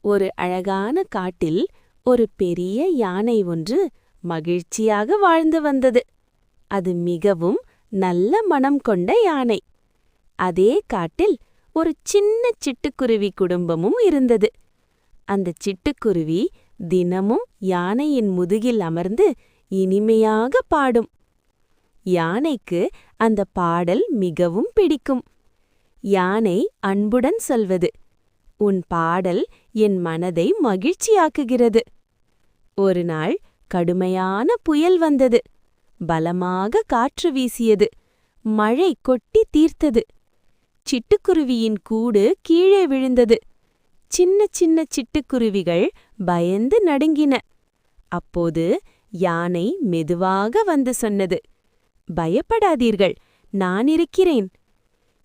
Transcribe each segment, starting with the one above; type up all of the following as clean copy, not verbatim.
ஒரு அழகான காட்டில் ஒரு பெரிய யானை ஒன்று மகிழ்ச்சியாக வாழ்ந்து வந்தது. அது மிகவும் நல்ல மனம் கொண்ட யானை. அதே காட்டில் ஒரு சின்ன சிட்டுக்குருவி குடும்பமும் இருந்தது. அந்த சிட்டுக்குருவி தினமும் யானையின் முதுகில் அமர்ந்து இனிமையாக பாடும். யானைக்கு அந்த பாடல் மிகவும் பிடிக்கும். யானை அன்புடன் சொல்வது, "உன் பாடல் என் மனதை மகிழ்ச்சியாக்குகிறது." ஒரு நாள் கடுமையான புயல் வந்தது. பலமாக காற்று வீசியது. மழை கொட்டி தீர்த்தது. சிட்டுக்குருவியின் கூடு கீழே விழுந்தது. சின்ன சின்ன சிட்டுக்குருவிகள் பயந்து நடுங்கின. அப்போது யானை மெதுவாக வந்து சொன்னது, "பயப்படாதீர்கள், நான் இருக்கிறேன்."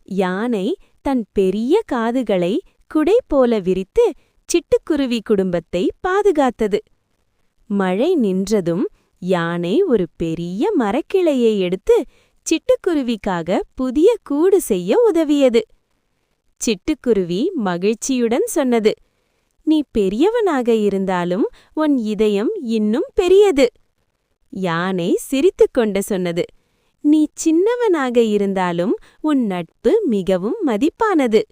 யானை தன் பெரிய காதுகளை குடை போல விரித்து சிட்டுக்குருவி குடும்பத்தை பாதுகாத்தது. மழை நின்றதும் யானை ஒரு பெரிய மரக்கிளையை எடுத்து சிட்டுக்குருவிக்காக புதிய கூடு செய்ய உதவியது. சிட்டுக்குருவி மகிழ்ச்சியுடன் சொன்னது, "நீ பெரியவனாக இருந்தாலும் உன் இதயம் இன்னும் பெரியது." யானை சிரித்துக்கொண்டு சொன்னது, "நீ சின்னவனாக இருந்தாலும் உன் நட்பு மிகவும் மதிப்பானது."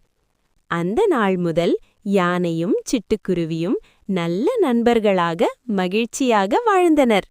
அந்த நாள் முதல் யானையும் சிட்டுக்குருவியும் நல்ல நண்பர்களாக மகிழ்ச்சியாக வாழ்ந்தனர்.